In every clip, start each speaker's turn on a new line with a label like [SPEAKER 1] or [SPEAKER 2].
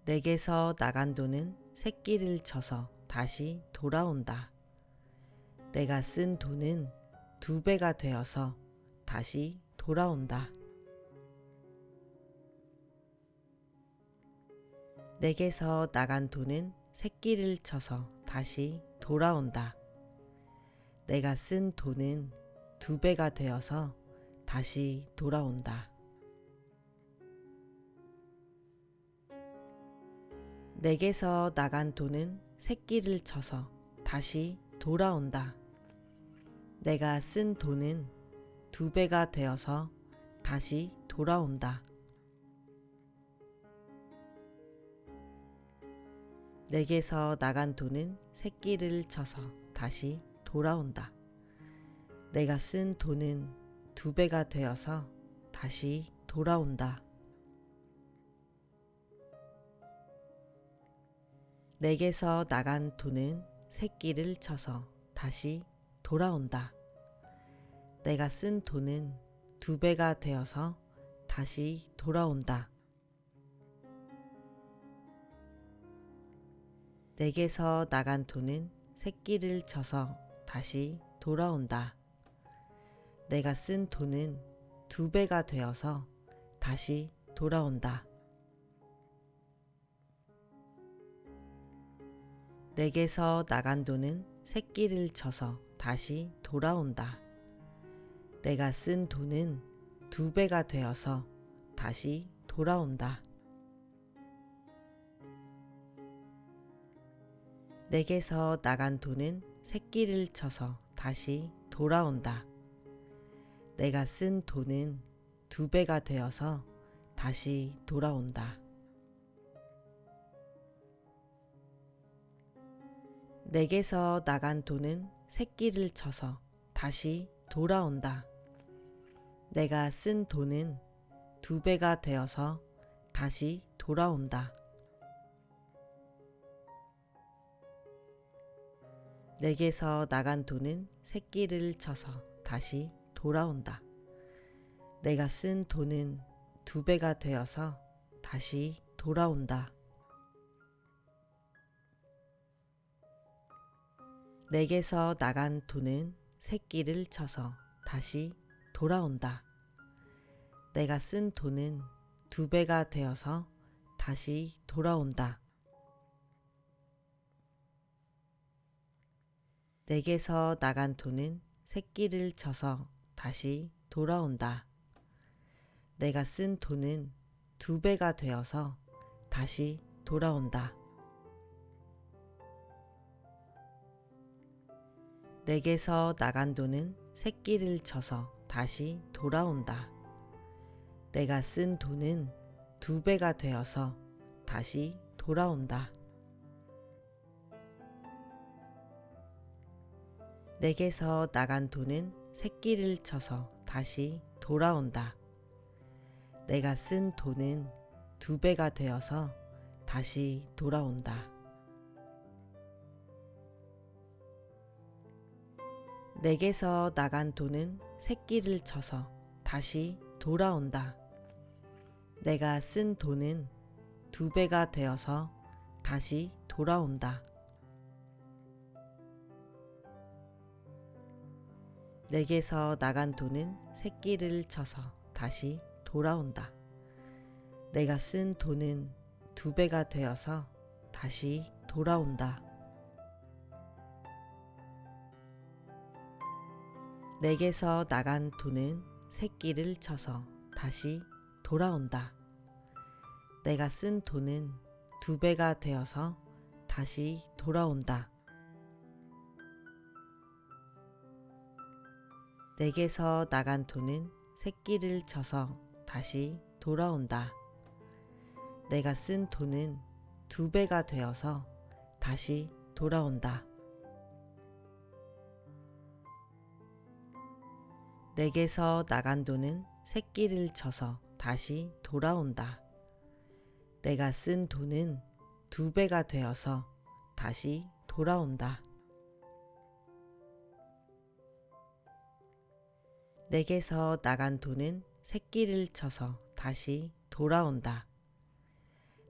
[SPEAKER 1] 내게서 나간 돈은 새끼를 쳐서 다시 돌아온다. 내가 쓴 돈은 2배가 되어서 다시 돌아온다. 내게서 나간 돈은 새끼를 쳐서 다시 돌아온다. 내가 쓴 돈은 2배가 되어서 다시 돌아온다. 내게서 나간 돈은 새끼를 쳐서 다시 돌아온다. 내가 쓴 돈은 2배가 되어서 다시 돌아온다. 내게서 나간 돈은 새끼를 쳐서 다시 돌아온다. 내가 쓴 돈은 2배가 되어서 다시 돌아온다. 내게서 나간 돈은 새끼를 쳐서 다시 돌아온다. 내가 쓴 돈은 2배가 되어서 다시 돌아온다. 내게서 나간 돈은 새끼를 쳐서 다시 돌아온다. 내가 쓴 돈은 2배가 되어서 다시 돌아온다. 내게서 나간 돈은 새끼를 쳐서 다시 돌아온다. 내가 쓴 돈은 2배가 되어서 다시 돌아온다. 내게서 나간 돈은 새끼를 쳐서 다시 돌아온다. 내가 쓴 돈은 2배가 되어서 다시 돌아온다. 내게서 나간 돈은 새끼를 쳐서 다시 돌아온다. 내가 쓴 돈은 2배가 되어서 다시 돌아온다. 내게서 나간 돈은 새끼를 쳐서 다시 돌아온다. 내가 쓴 돈은 2배가 되어서 다시 돌아온다. 내게서 나간 돈은 새끼를 쳐서 다시 돌아온다. 내가 쓴 돈은 2배가 되어서 다시 돌아온다. 내게서 나간 돈은 새끼를 쳐서 다시 돌아온다. 내가 쓴 돈은 2배가 되어서 다시 돌아온다. 내게서 나간 돈은 새끼를 쳐서 다시 돌아온다. 내가 쓴 돈은 2배가 되어서 다시 돌아온다. 내게서 나간 돈은 새끼를 쳐서 다시 돌아온다. 내가 쓴 돈은 2배가 되어서 다시 돌아온다. 내게서 나간 돈은 새끼를 쳐서 다시 돌아온다. 내가 쓴 돈은 2배가 되어서 다시 돌아온다. 내게서 나간 돈은 새끼를 쳐서 다시 돌아온다. 내가 쓴 돈은 2배가 되어서 다시 돌아온다. 내게서 나간 돈은 새끼를 쳐서 다시 돌아온다. 내가 쓴 돈은 2배가 되어서 다시 돌아온다. 내게서 나간 돈은 새끼를 쳐서 다시 돌아온다. 내가 쓴 돈은 2배가 되어서 다시 돌아온다. 내게서 나간 돈은 새끼를 쳐서 다시 돌아온다. 내가 쓴 돈은 2배가 되어서 다시 돌아온다. 내게서 나간 돈은 새끼를 쳐서 다시 돌아온다.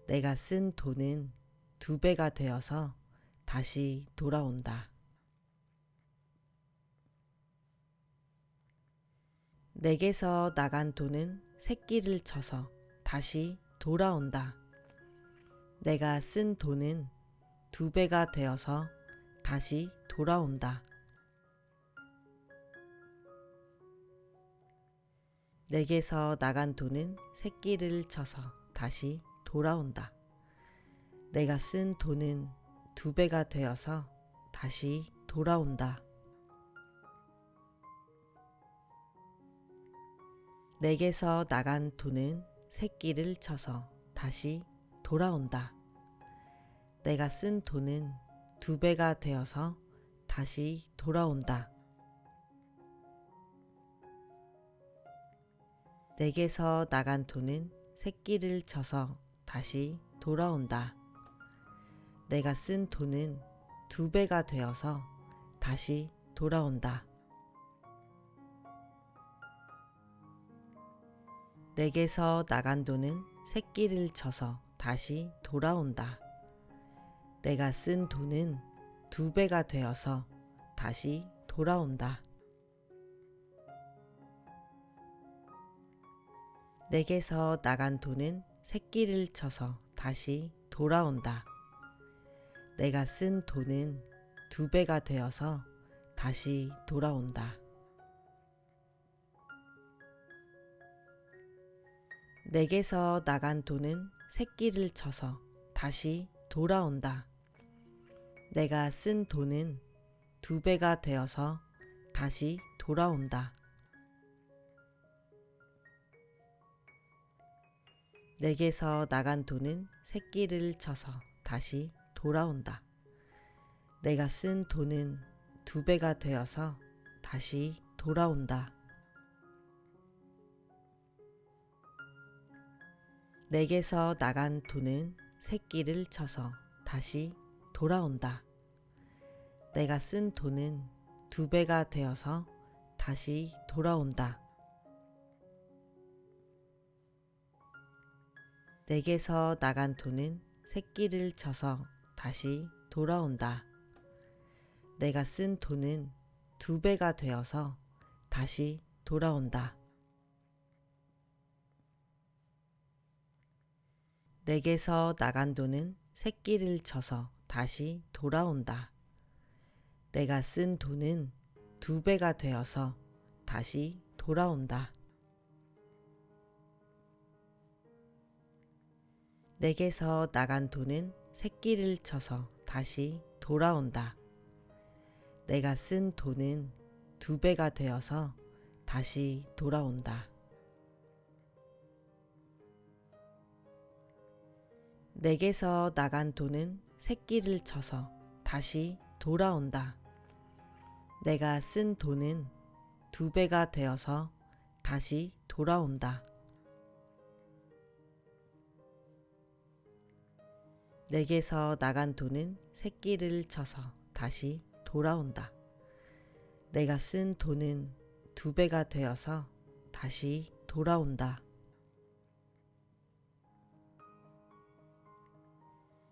[SPEAKER 1] 내가 쓴 돈은 2배가 되어서 다시 돌아온다. 내게서 나간 돈은 새끼를 쳐서 다시 돌아온다. 내가 쓴 돈은 2배가 되어서 다시 돌아온다. 내게서 나간 돈은 새끼를 쳐서 다시 돌아온다. 내가 쓴 돈은 2배가 되어서 다시 돌아온다. 내게서 나간 돈은 새끼를 쳐서 다시 돌아온다. 내가 쓴 돈은 2배가 되어서 다시 돌아온다. 내게서 나간 돈은 새끼를 쳐서 다시 돌아온다. 내가 쓴 돈은 2배가 되어서 다시 돌아온다. 내게서 나간 돈은 새끼를 쳐서 다시 돌아온다. 내가 쓴 돈은 2배가 되어서 다시 돌아온다. 내게서 나간 돈은 새끼를 쳐서 다시 돌아온다. 내가 쓴 돈은 2배가 되어서 다시 돌아온다. 내게서 나간 돈은 새끼를 쳐서 다시 돌아온다. 내가 쓴 돈은 2배가 되어서 다시 돌아온다. 내게서 나간 돈은 새끼를 쳐서 다시 돌아온다. 내가 쓴 돈은 2배가 되어서 다시 돌아온다. 내게서 나간 돈은 새끼를 쳐서 다시 돌아온다. 내가 쓴 돈은 2배가 되어서 다시 돌아온다. 내게서 나간 돈은 새끼를 쳐서 다시 돌아온다. 내가 쓴 돈은 2배가 되어서 다시 돌아온다. 내게서 나간 돈은 새끼를 쳐서 다시 돌아온다. 내가 쓴 돈은 2배가 되어서 다시 돌아온다. 내게서 나간 돈은 새끼를 쳐서 다시 돌아온다. 내가 쓴 돈은 2배가 되어서 다시 돌아온다. 내게서 나간 돈은 새끼를 쳐서 다시 돌아온다. 내가 쓴 돈은 2배가 되어서 다시 돌아온다. 내게서 나간 돈은 새끼를 쳐서 다시 돌아온다. 내가 쓴 돈은 2배가 되어서 다시 돌아온다.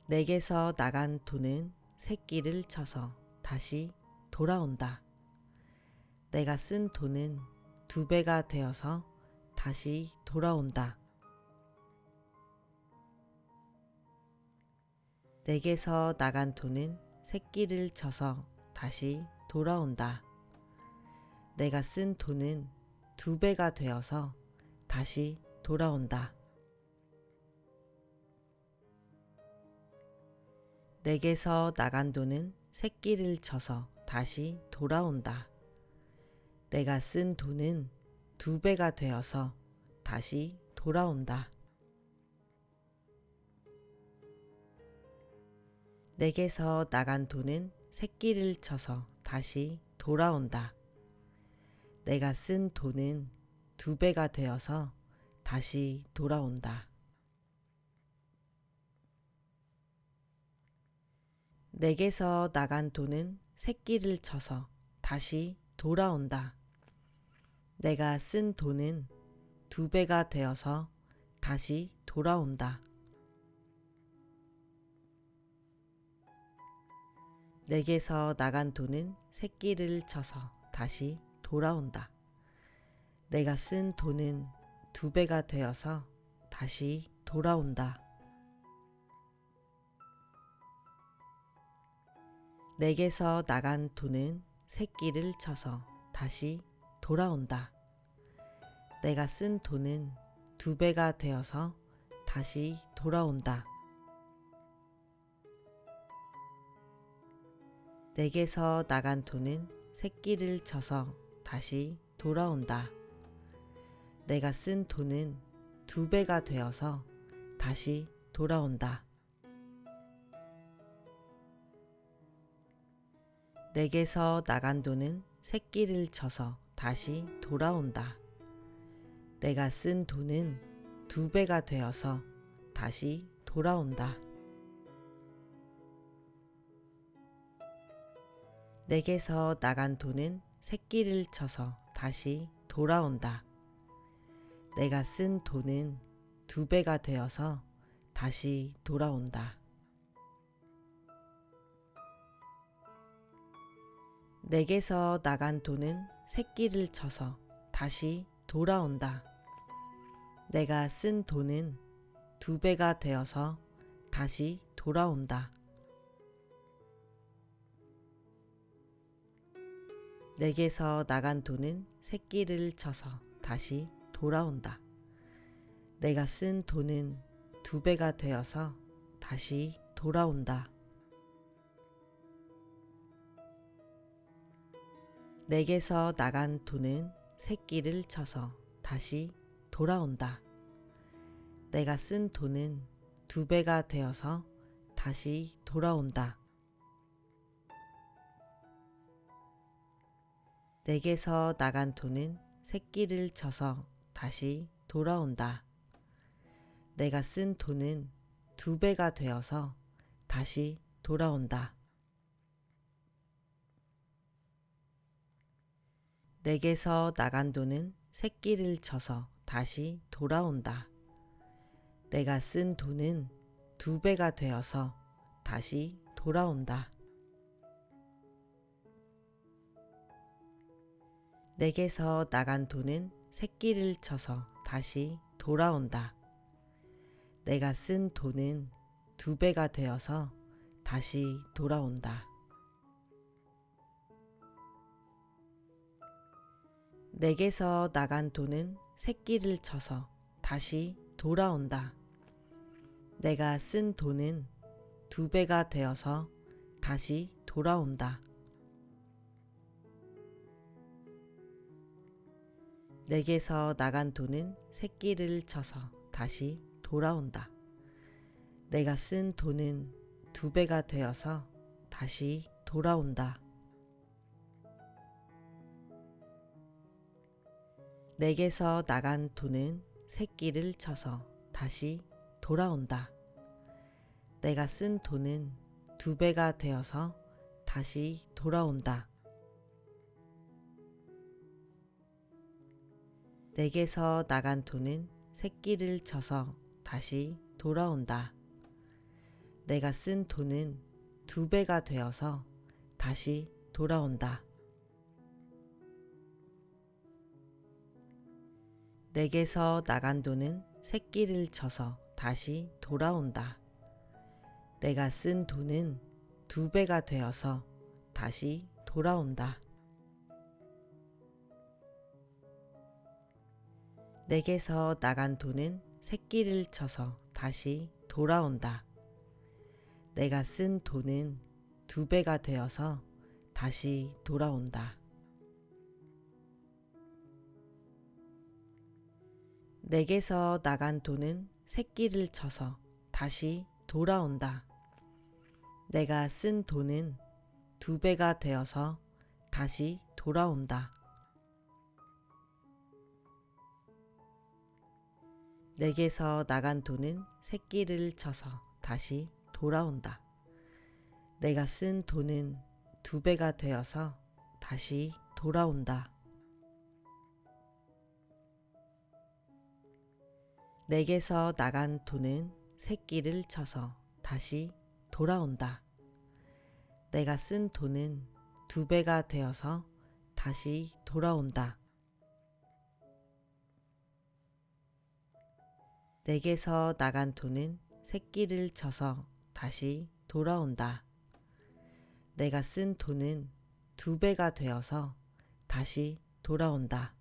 [SPEAKER 1] 내게서 나간 돈은 새끼를 쳐서 다시 돌아온다. 내가 쓴 돈은 2배가 되어서 다시 돌아온다. 내게서 나간 돈은 새끼를 쳐서 다시 돌아온다. 내가 쓴 돈은 2배가 되어서 다시 돌아온다. 내게서 나간 돈은 새끼를 쳐서 다시 돌아온다. 내가 쓴 돈은 2배가 되어서 다시 돌아온다. 내게서 나간 돈은 새끼를 쳐서 다시 돌아온다. 내가 쓴 돈은 2배가 되어서 다시 돌아온다. 내게서 나간 돈은 새끼를 쳐서 다시 돌아온다. 내가 쓴 돈은 2배가 되어서 다시 돌아온다. 내게서 나간 돈은 새끼를 쳐서 다시 돌아온다. 내가 쓴 돈은 2배가 되어서 다시 돌아온다. 내게서 나간 돈은 새끼를 쳐서 다시 돌아온다. 내가 쓴 돈은 2배가 되어서 다시 돌아온다. 내게서 나간 돈은 새끼를 쳐서 다시 돌아온다. 내가 쓴 돈은 2배가 되어서 다시 돌아온다. 내게서 나간 돈은 새끼를 쳐서 다시 돌아온다. 내가 쓴 돈은 2배가 되어서 다시 돌아온다. 내게서 나간 돈은 새끼를 쳐서 다시 돌아온다. 내가 쓴 돈은 2배가 되어서 다시 돌아온다. 내게서 나간 돈은 새끼를 쳐서 다시 돌아온다. 내가 쓴 돈은 2배가 되어서 다시 돌아온다. 내게서 나간 돈은 새끼를 쳐서 다시 돌아온다. 내가 쓴 돈은 2배가 되어서 다시 돌아온다. 내게서 나간 돈은 새끼를 쳐서 다시 돌아온다. 내가 쓴 돈은 2배가 되어서 다시 돌아온다. 내게서 나간 돈은 새끼를 쳐서 다시 돌아온다. 내가 쓴 돈은 2배가 되어서 다시 돌아온다. 내게서 나간 돈은 새끼를 쳐서 다시 돌아온다. 내가 쓴 돈은 2배가 되어서 다시 돌아온다. 내게서 나간 돈은 새끼를 쳐서 다시 돌아온다. 내가 쓴 돈은 2배가 되어서 다시 돌아온다. 내게서 나간 돈은 새끼를 쳐서 다시 돌아온다. 내가 쓴 돈은 2배가 되어서 다시 돌아온다. 내게서 나간 돈은 새끼를 쳐서 다시 돌아온다. 내가 쓴 돈은 2배가 되어서 다시 돌아온다. 내게서 나간 돈은 새끼를 쳐서 다시 돌아온다. 내가 쓴 돈은 2배가 되어서 다시 돌아온다. 내게서 나간 돈은 새끼를 쳐서 다시 돌아온다. 내가 쓴 돈은 2배가 되어서 다시 돌아온다. 내게서 나간 돈은 새끼를 쳐서 다시 돌아온다. 내가 쓴 돈은 2배가 되어서 다시 돌아온다. 내게서 나간 돈은 새끼를 쳐서 다시 돌아온다. 내가 쓴 돈은 2배가 되어서 다시 돌아온다. 내게서 나간 돈은 새끼를 쳐서 다시 돌아온다. 내가 쓴 돈은 2배가 되어서 다시 돌아온다. 내게서 나간 돈은 새끼를 쳐서 다시 돌아온다. 내가 쓴 돈은 2배가 되어서 다시 돌아온다. 내게서 나간 돈은 새끼를 쳐서 다시 돌아온다. 내가 쓴 돈은 2배가 되어서 다시 돌아온다. 내게서 나간 돈은 새끼를 쳐서 다시 돌아온다. 내가 쓴 돈은 2배가 되어서 다시 돌아온다.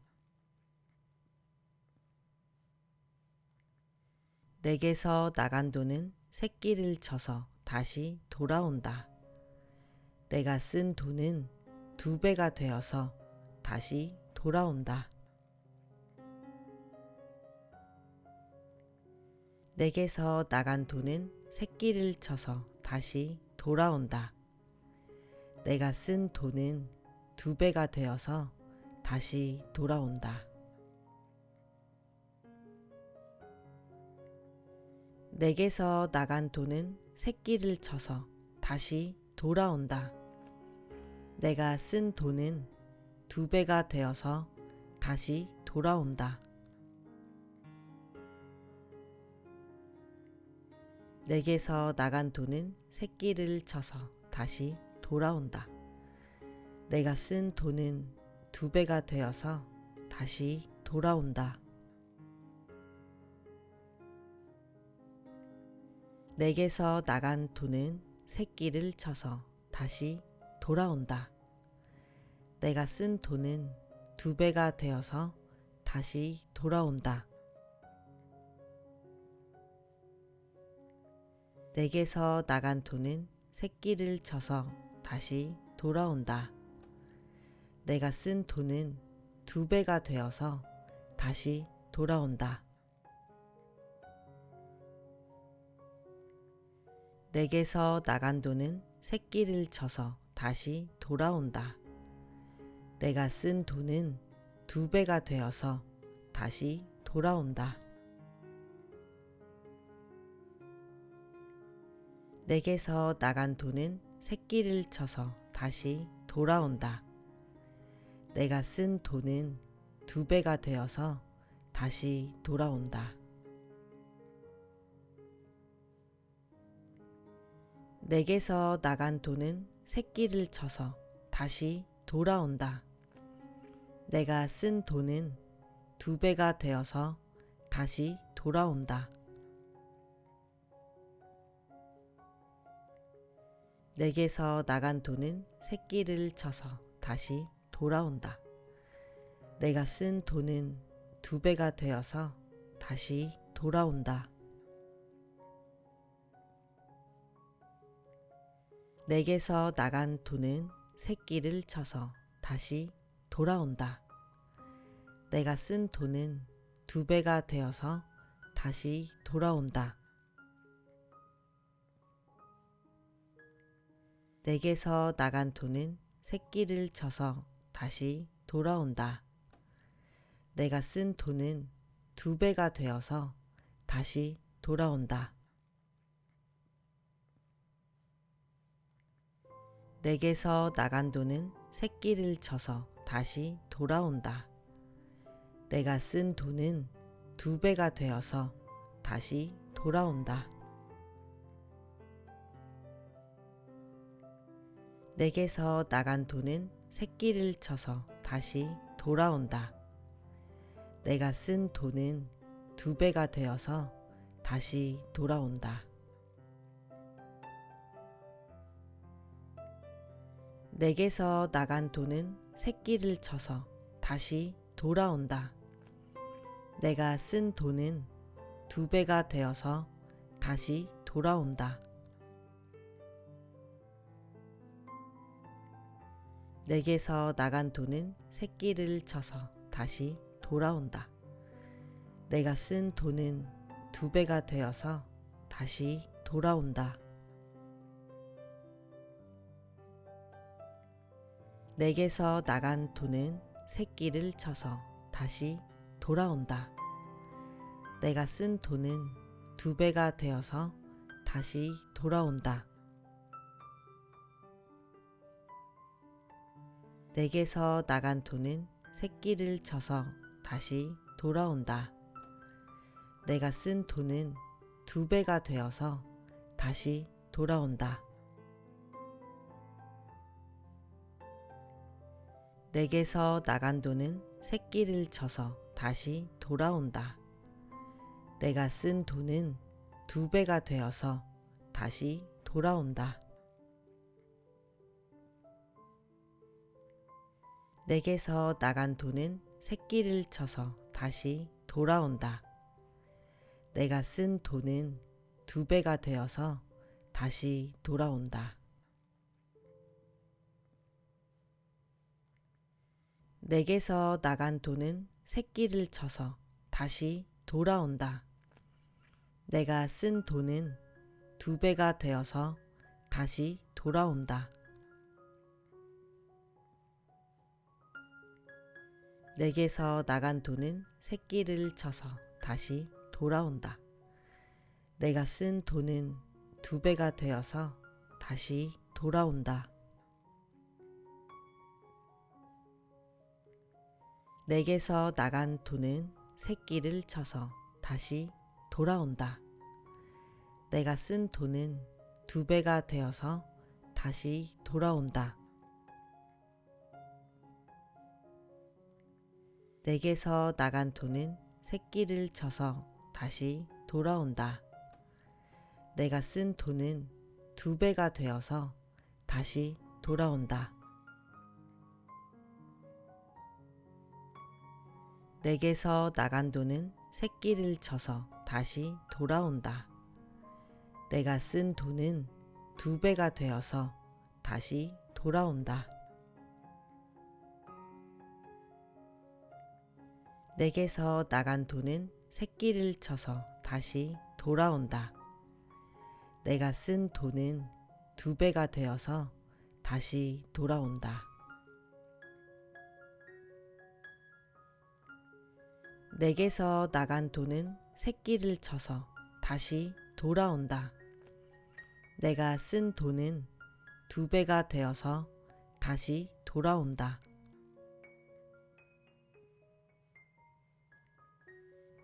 [SPEAKER 1] 내게서 나간 돈은 새끼를 쳐서 다시 돌아온다. 내가 쓴 돈은 2배가 되어서 다시 돌아온다. 내게서 나간 돈은 새끼를 쳐서 다시 돌아온다. 내가 쓴 돈은 2배가 되어서 다시 돌아온다. 내게서 나간 돈은 새끼를 쳐서 다시 돌아온다. 내가 쓴 돈은 2배가 되어서 다시 돌아온다. 내게서 나간 돈은 새끼를 쳐서 다시 돌아온다. 내가 쓴 돈은 2배가 되어서 다시 돌아온다. 내게서 나간 돈은 새끼를 쳐서 다시 돌아온다. 내가 쓴 돈은 2배가 되어서 다시 돌아온다. 내게서 나간 돈은 새끼를 쳐서 다시 돌아온다. 내가 쓴 돈은 2배가 되어서 다시 돌아온다. 내게서 나간 돈은 새끼를 쳐서 다시 돌아온다. 내가 쓴 돈은 2배가 되어서 다시 돌아온다. 내게서 나간 돈은 새끼를 쳐서 다시 돌아온다. 내가 쓴 돈은 2배가 되어서 다시 돌아온다. 내게서 나간 돈은 새끼를 쳐서 다시 돌아온다. 내가 쓴 돈은 2배가 되어서 다시 돌아온다. 내게서 나간 돈은 새끼를 쳐서 다시 돌아온다. 내가 쓴 돈은 2배가 되어서 다시 돌아온다. 내게서 나간 돈은 새끼를 쳐서 다시 돌아온다. 내가 쓴 돈은 2배가 되어서 다시 돌아온다. 내게서 나간 돈은 새끼를 쳐서 다시 돌아온다. 내가 쓴 돈은 2배가 되어서 다시 돌아온다. 내게서 나간 돈은 새끼를 쳐서 다시 돌아온다. 내가 쓴 돈은 2배가 되어서 다시 돌아온다. 내게서 나간 돈은 새끼를 쳐서 다시 돌아온다. 내가 쓴 돈은 2배가 되어서 다시 돌아온다. 내게서 나간 돈은 새끼를 쳐서 다시 돌아온다. 내가 쓴 돈은 2배가 되어서 다시 돌아온다. 내게서 나간 돈은 새끼를 쳐서 다시 돌아온다. 내가 쓴 돈은 2배가 되어서 다시 돌아온다. 내게서 나간 돈은 새끼를 쳐서 다시 돌아온다. 내가 쓴 돈은 2배가 되어서 다시 돌아온다. 내게서 나간 돈은 새끼를 쳐서 다시 돌아온다. 내가 쓴 돈은 2배가 되어서 다시 돌아온다. 내게서 나간 돈은 새끼를 쳐서 다시 돌아온다. 내가 쓴 돈은 2배가 되어서 다시 돌아온다. 내게서 나간 돈은 새끼를 쳐서 다시 돌아온다. 내가 쓴 돈은 2배가 되어서 다시 돌아온다. 내게서 나간 돈은 새끼를 쳐서 다시 돌아온다. 내가 쓴 돈은 2배가 되어서 다시 돌아온다. 내게서 나간 돈은 새끼를 쳐서 다시 돌아온다. 내가 쓴 돈은 2배가 되어서 다시 돌아온다. 내게서 나간 돈은 새끼를 쳐서 다시 돌아온다. 내가 쓴 돈은 2배가 되어서 다시 돌아온다. 내게서 나간 돈은 새끼를 쳐서 다시 돌아온다. 내가 쓴 돈은 2배가 되어서 다시 돌아온다. 내게서 나간 돈은 새끼를 쳐서 다시 돌아온다. 내가 쓴 돈은 2배가 되어서 다시 돌아온다. 내게서 나간 돈은 새끼를 쳐서 다시 돌아온다. 내가 쓴 돈은 2배가 되어서 다시 돌아온다. 내게서 나간 돈은 새끼를 쳐서 다시 돌아온다. 내가 쓴 돈은 2배가 되어서 다시 돌아온다.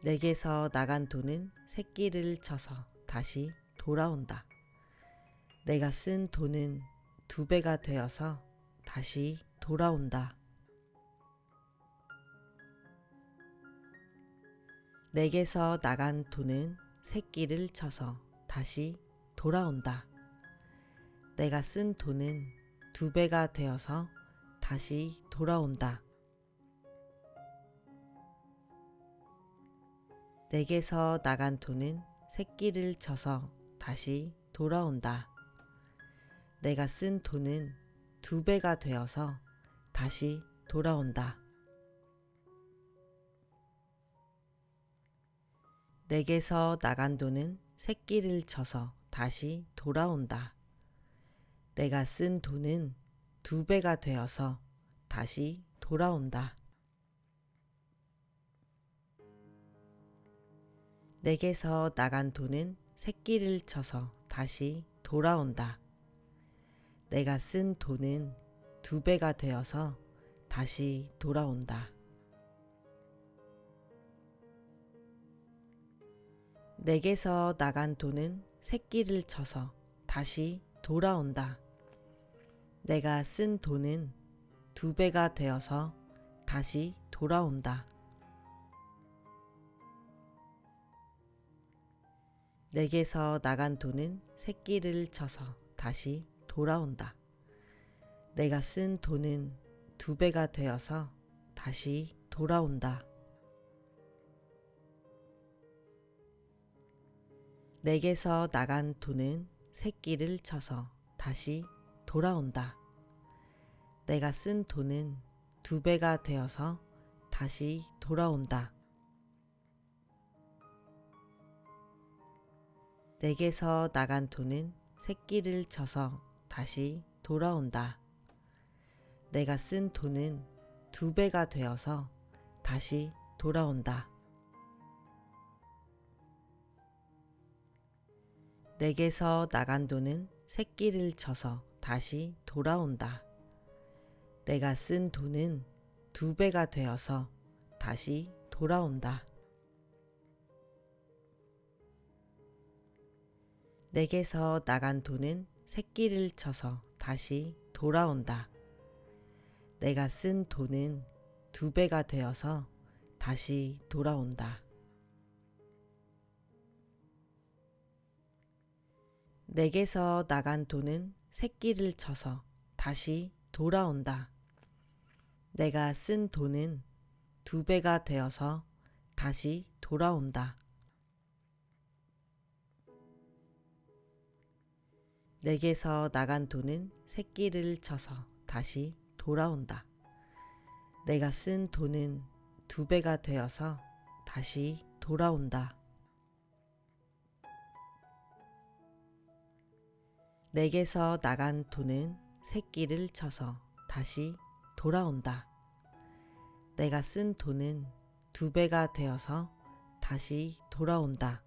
[SPEAKER 1] 내게서 나간 돈은 새끼를 쳐서 다시 돌아온다. 내가 쓴 돈은 2배가 되어서 다시 돌아온다. 내게서 나간 돈은 새끼를 쳐서 다시 돌아온다. 내가 쓴 돈은 2배가 되어서 다시 돌아온다. 내게서 나간 돈은 새끼를 쳐서 다시 돌아온다. 내가 쓴 돈은 2배가 되어서 다시 돌아온다. 내게서 나간 돈은 새끼를 쳐서 다시 돌아온다. 내가 쓴 돈은 2배가 되어서 다시 돌아온다. 내게서 나간 돈은 새끼를 쳐서 다시 돌아온다. 내가 쓴 돈은 2배가 되어서 다시 돌아온다. 내게서 나간 돈은 새끼를 쳐서 다시 돌아온다. 내가 쓴 돈은 2배가 되어서 다시 돌아온다. 내게서 나간 돈은 새끼를 쳐서 다시 돌아온다. 내가 쓴 돈은 2배가 되어서 다시 돌아온다. 내게서 나간 돈은 새끼를 쳐서 다시 돌아온다. 내가 쓴 돈은 2배가 되어서 다시 돌아온다. 내게서 나간 돈은 새끼를 쳐서 다시 돌아온다. 내가 쓴 돈은 2배가 되어서 다시 돌아온다. 내게서 나간 돈은 새끼를 쳐서 다시 돌아온다. 내가 쓴 돈은 2배가 되어서 다시 돌아온다. 내게서 나간 돈은 새끼를 쳐서 다시 돌아온다. 내가 쓴 돈은 2배가 되어서 다시 돌아온다. 내게서 나간 돈은 새끼를 쳐서 다시 돌아온다. 내가 쓴 돈은 2배가 되어서 다시 돌아온다. 내게서 나간 돈은 새끼를 쳐서 다시 돌아온다. 내가 쓴 돈은 2배가 되어서 다시 돌아온다. 내게서 나간 돈은 새끼를 쳐서 다시 돌아온다. 내가 쓴 돈은 2배가 되어서 다시 돌아온다.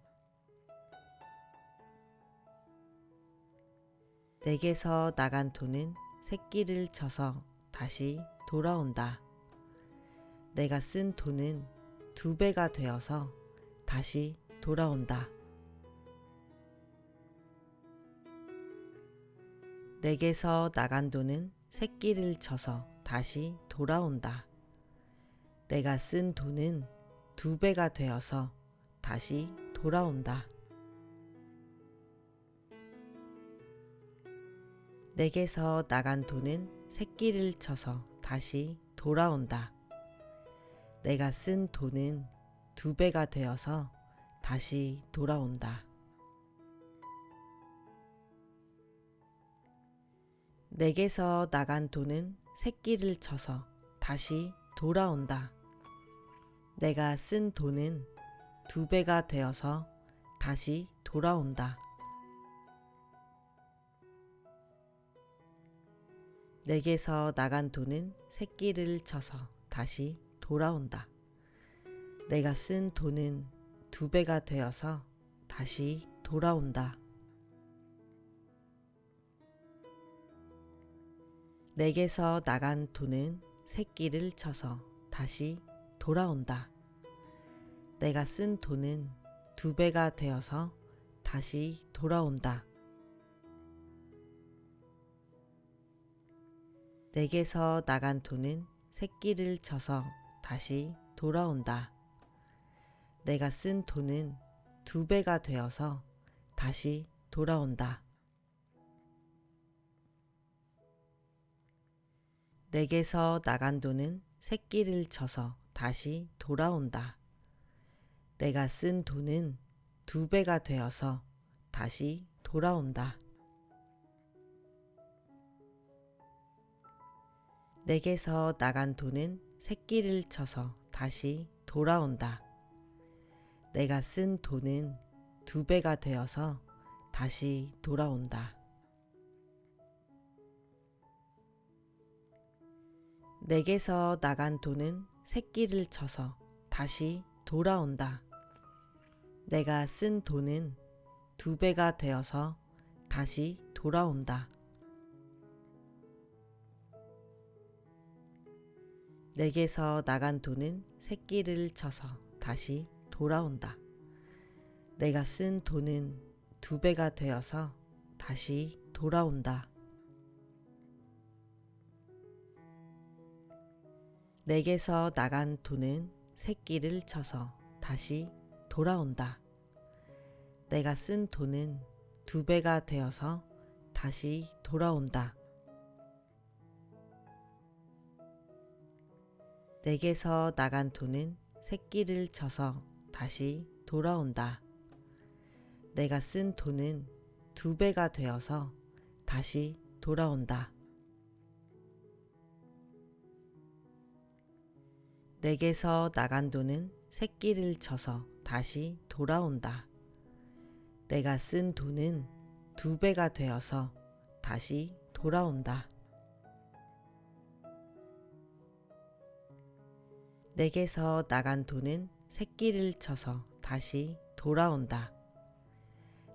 [SPEAKER 1] 내게서 나간 돈은 새끼를 쳐서 다시 돌아온다. 내가 쓴 돈은 2배가 되어서 다시 돌아온다. 내게서 나간 돈은 새끼를 쳐서 다시 돌아온다. 내가 쓴 돈은 2배가 되어서 다시 돌아온다. 내게서 나간 돈은 새끼를 쳐서 다시 돌아온다. 내가 쓴 돈은 2배가 되어서 다시 돌아온다. 내게서 나간 돈은 새끼를 쳐서 다시 돌아온다. 내가 쓴 돈은 2배가 되어서 다시 돌아온다. 내게서 나간 돈은 새끼를 쳐서 다시 돌아온다. 내가 쓴 돈은 2배가 되어서 다시 돌아온다. 내게서 나간 돈은 새끼를 쳐서 다시 돌아온다. 내가 쓴 돈은 2배가 되어서 다시 돌아온다. 내게서 나간 돈은 새끼를 쳐서 다시 돌아온다. 내가 쓴 돈은 2배가 되어서 다시 돌아온다. 내게서 나간 돈은 새끼를 쳐서 다시 돌아온다. 내가 쓴 돈은 2배가 되어서 다시 돌아온다. 내게서 나간 돈은 새끼를 쳐서 다시 돌아온다. 내가 쓴 돈은 2배가 되어서 다시 돌아온다. 내게서 나간 돈은 새끼를 쳐서 다시 돌아온다. 내가 쓴 돈은 2배가 되어서 다시 돌아온다. 내게서 나간 돈은 새끼를 쳐서 다시 돌아온다. 내가 쓴 돈은 2배가 되어서 다시 돌아온다. 내게서 나간 돈은 새끼를 쳐서 다시 돌아온다. 내가 쓴 돈은 2배가 되어서 다시 돌아온다. 내게서 나간 돈은 새끼를 쳐서 다시 돌아온다. 내가 쓴 돈은 2배가 되어서 다시 돌아온다. 내게서 나간 돈은 새끼를 쳐서 다시 돌아온다. 내가 쓴 돈은 2배가 되어서 다시 돌아온다. 내게서 나간 돈은 새끼를 쳐서 다시 돌아온다.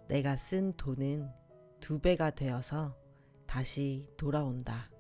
[SPEAKER 1] 내가 쓴 돈은 2배가 되어서 다시 돌아온다.